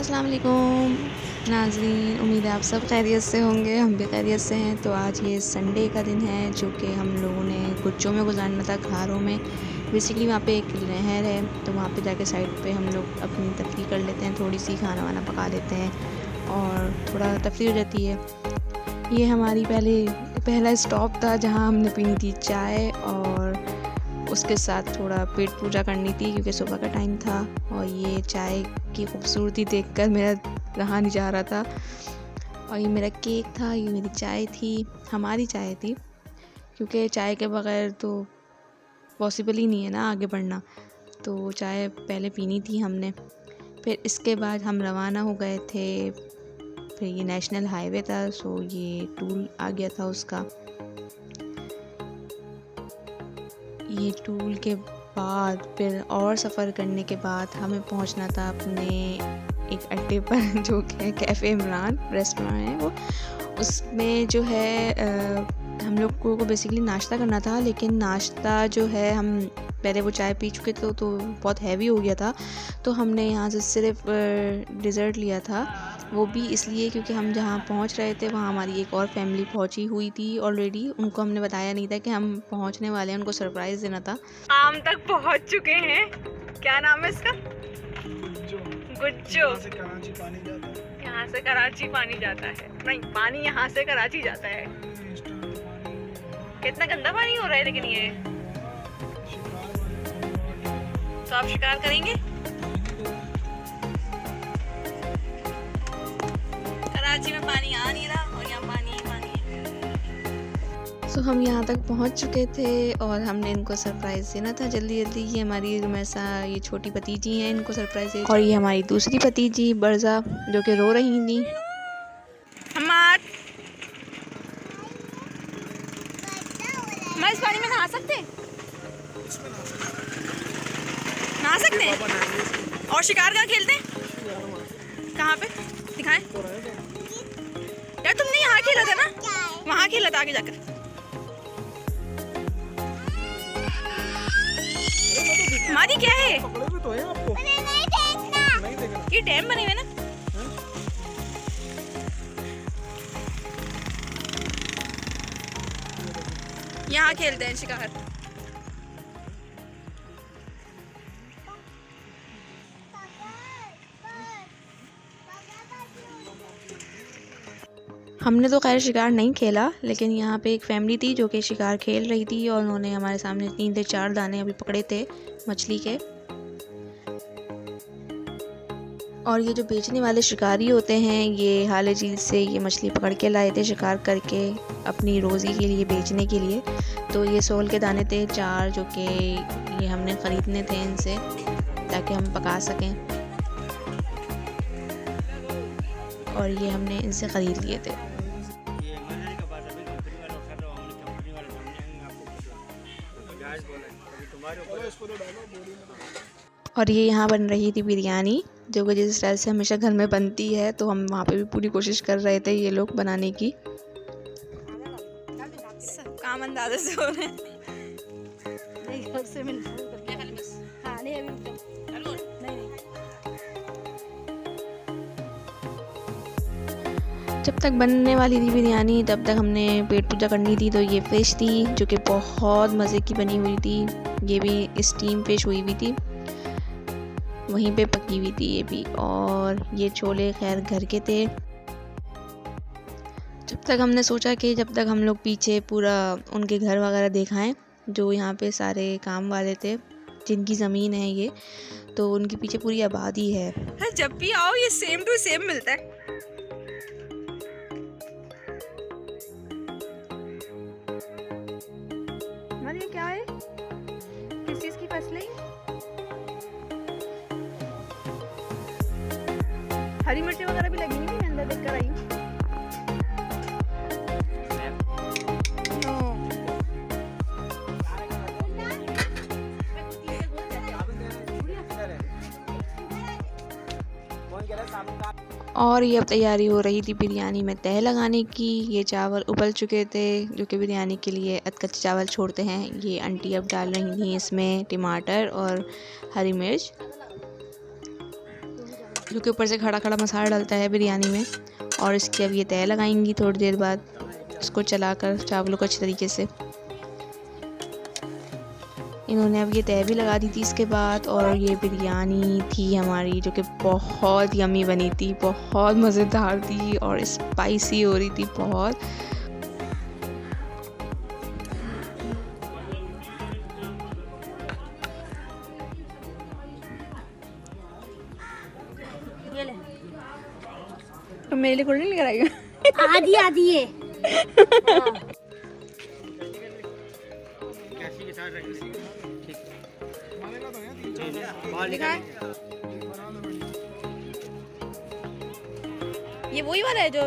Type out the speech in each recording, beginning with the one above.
अस्सलाम वालेकुम नाज़रीन, उम्मीद है आप सब खैरियत से होंगे। हम भी खैरियत से हैं। तो आज ये संडे का दिन है जो कि हम लोगों ने गुज्जों में गुजारना था, घारों में। बेसिकली वहाँ पे एक नहर है, तो वहाँ पे जाके साइड पे हम लोग अपनी तफरीह कर लेते हैं, थोड़ी सी खाना वाना पका लेते हैं और थोड़ा तफरीह हो जाती है। ये हमारी पहला स्टॉप था जहाँ हमने पीनी थी चाय और उसके साथ थोड़ा पेट पूजा करनी थी क्योंकि सुबह का टाइम था। और ये चाय की खूबसूरती देखकर मेरा रहा नहीं जा रहा था। और ये मेरा केक था, ये मेरी चाय थी, हमारी चाय थी, क्योंकि चाय के बगैर तो पॉसिबल ही नहीं है ना आगे बढ़ना। तो चाय पहले पीनी थी हमने। फिर इसके बाद हम रवाना हो गए थे। फिर ये नेशनल हाईवे था, सो ये टूल आ गया था उसका। ये टूल के बाद फिर और सफ़र करने के बाद हमें पहुंचना था अपने एक अड्डे पर जो कि है कैफ़े इमरान रेस्टोरेंट है वो। उसमें जो है हम लोग को बेसिकली नाश्ता करना था, लेकिन नाश्ता जो है हम पहले वो चाय पी चुके थे तो बहुत हैवी हो गया था। तो हमने यहाँ से सिर्फ डिज़र्ट लिया था, वो भी इसलिए क्योंकि हम जहाँ पहुँच रहे थे वहाँ हमारी एक और फैमिली पहुँची हुई थी ऑलरेडी। उनको हमने बताया नहीं था कि हम पहुँचने वाले हैं, उनको सरप्राइज़ देना था। आम तक पहुँच चुके हैं। क्या नाम है इसका? गुज्जो। यहाँ से कराची पानी जाता है। नहीं, पानी यहाँ से कराची जाता है। कितना गंदा पानी हो रहा है लेकिन ये। तो आप शिकार करेंगे? कराची में पानी आ नहीं रहा और यहाँ पानी ही पानी है। सो हम यहाँ तक पहुँच चुके थे और हमने इनको सरप्राइज़ देना था जल्दी जल्दी। ये हमारी रुमैसा, ये छोटी भतीजी हैं, इनको सरप्राइज़ दे। और ये हमारी दूसरी भतीजी बरज़ा जो कि रो रही थी। मैं इस पानी में नहा सकते हैं? नहा सकते हैं? और शिकार कहाँ खेलते हैं? कहाँ पे दिखाएं? यार तुमने यहाँ खेला था ना, वहाँ खेला था आगे जाकर। हमारी क्या है? ये डैम बने हुए ना। यहाँ खेलते हैं शिकार। हमने तो खैर शिकार नहीं खेला, लेकिन यहाँ पे एक फैमिली थी जो कि शिकार खेल रही थी और उन्होंने हमारे सामने 3 से 4 दाने अभी पकड़े थे मछली के। और ये जो बेचने वाले शिकारी होते हैं, ये हाले झील से ये मछली पकड़ के लाए थे शिकार करके अपनी रोज़ी के लिए, बेचने के लिए। तो ये सोल के दाने थे 4 जो कि ये हमने ख़रीदने थे इनसे ताकि हम पका सकें। और ये हमने इनसे ख़रीद लिए थे। और ये यहाँ बन रही थी बिरयानी, जो कि जिस स्टाइल से हमेशा घर में बनती है, तो हम वहाँ पे भी पूरी कोशिश कर रहे थे ये लोग बनाने की। काम अंदाज़े से हो रहे हैं। जब तक बनने वाली थी बिरयानी तब तक हमने पेट पूजा करनी थी। तो ये फ़िश थी जो कि बहुत मज़े की बनी हुई थी। ये भी स्टीम फ़िश हुई हुई थी, वहीं पे पकी हुई थी ये भी। और ये छोले खैर घर के थे। जब तक हमने सोचा कि जब तक हम लोग पीछे पूरा उनके घर वगैरह दिखाएं, जो यहाँ पे सारे काम वाले थे जिनकी ज़मीन है ये, तो उनके पीछे पूरी आबादी है। जब भी आओ ये सेम टू सेम मिलता है। ये क्या है? किस चीज़ की फसलें? हरी मिर्ची वगैरह भी लगी नहीं, मैं अंदर देख कर आई हूँ। और ये अब तैयारी हो रही थी बिरयानी में तह लगाने की। ये चावल उबल चुके थे जो कि बिरयानी के लिए अधकच्चे चावल छोड़ते हैं। ये आंटी अब डाल रही थी इसमें टमाटर और हरी मिर्च। जो कि ऊपर से खड़ा खड़ा मसाला डालता है बिरयानी में। और इसकी अब ये तय लगाएंगी थोड़ी देर बाद, इसको चलाकर चावलों को अच्छी तरीके से। इन्होंने अब ये तय भी लगा दी थी इसके बाद। और ये बिरयानी थी हमारी जो कि बहुत यमी बनी थी, बहुत मज़ेदार थी और स्पाइसी हो रही थी बहुत। तो मेरे लिए कोल्ड ड्रिंक लेकर आई हो? आधी आधी है। ये वही वाला है जो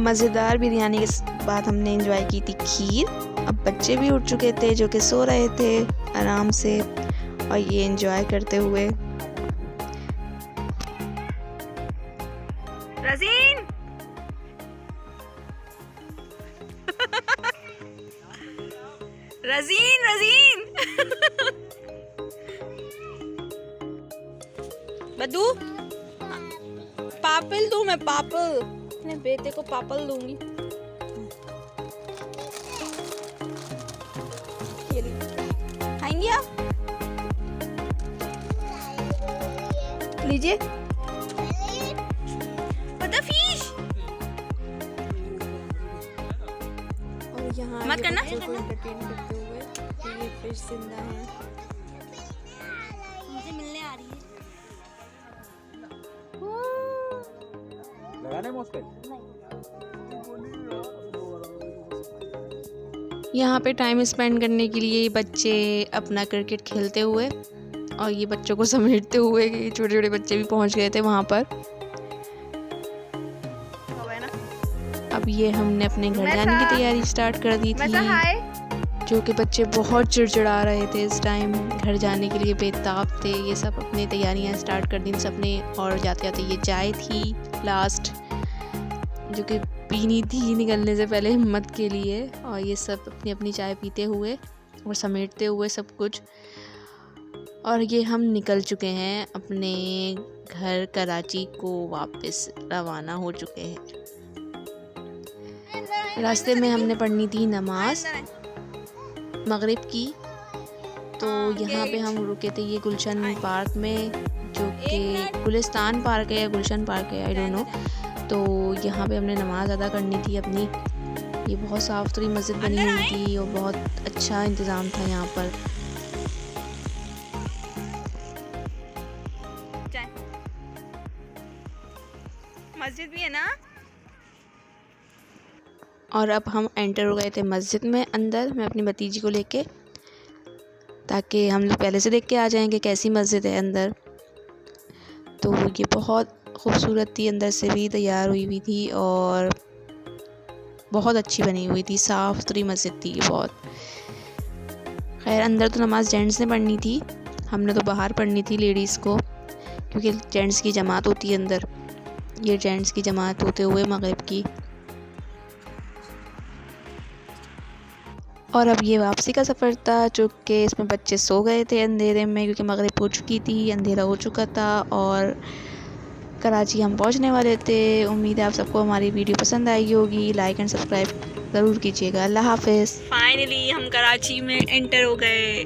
मज़ेदार बिरयानी के बाद हमने एंजॉय की थी खीर। अब बच्चे भी उठ चुके थे जो कि सो रहे थे आराम से और ये एंजॉय करते हुए। रज़ीन रज़ीन रज़ीन बद्दू पापल दूँ मैं? पापल अपने बेटे को पापल दूंगी। खाएंगे आप? लीजिए फिश। और यहाँ मत करना एंटरटेन करते हुए ये फिश जिंदा है। मुझे मिलने आ रही है। यहाँ पे टाइम स्पेंड करने के लिए बच्चे अपना क्रिकेट खेलते हुए और ये बच्चों को समेटते हुए, छोटे छोटे बच्चे भी पहुँच गए थे वहाँ पर। अब ये हमने अपने घर जाने की तैयारी स्टार्ट कर दी थी, जो कि बच्चे बहुत चिड़चिड़ा रहे थे इस टाइम, घर जाने के लिए बेताब थे। ये सब अपनी तैयारियां स्टार्ट कर दी सबने। और जाते जाते ये चाय थी लास्ट जो कि पीनी थी निकलने से पहले हिम्मत के लिए। और ये सब अपनी अपनी चाय पीते हुए और समेटते हुए सब कुछ। और ये हम निकल चुके हैं अपने घर कराची को वापस रवाना हो चुके हैं। रास्ते में हमने पढ़नी थी नमाज मगरिब की, तो यहाँ पे हम रुके थे ये गुलशन पार्क में, जो कि गुलिस्तान पार्क है या गुलशन पार्क है, आई डोंट नो। तो यहाँ पे हमने नमाज अदा करनी थी अपनी। ये बहुत साफ़ सुथरी मस्जिद बनी हुई थी और बहुत अच्छा इंतज़ाम था यहाँ पर। मस्जिद भी है ना। और अब हम एंटर हो गए थे मस्जिद में अंदर, मैं अपनी भतीजी को लेके, ताकि हम लोग पहले से देख के आ जाएंगे कैसी मस्जिद है अंदर। तो ये बहुत खूबसूरत थी, अंदर से भी तैयार हुई हुई थी और बहुत अच्छी बनी हुई थी, साफ़ सुथरी मस्जिद थी बहुत। खैर अंदर तो नमाज़ जेंट्स ने पढ़नी थी, हमने तो बाहर पढ़नी थी लेडीज़ को, क्योंकि जेंट्स की जमात होती है अंदर। ये जेंट्स की जमात होते हुए मगरिब की। और अब ये वापसी का सफ़र था, जो कि इसमें बच्चे सो गए थे अंधेरे में, क्योंकि मगरिब हो चुकी थी, अंधेरा हो चुका था और कराची हम पहुंचने वाले थे। उम्मीद है आप सबको हमारी वीडियो पसंद आई होगी। लाइक एंड सब्सक्राइब ज़रूर कीजिएगा। अल्लाह हाफ़िज़। फाइनली हम कराची में एंटर हो गए।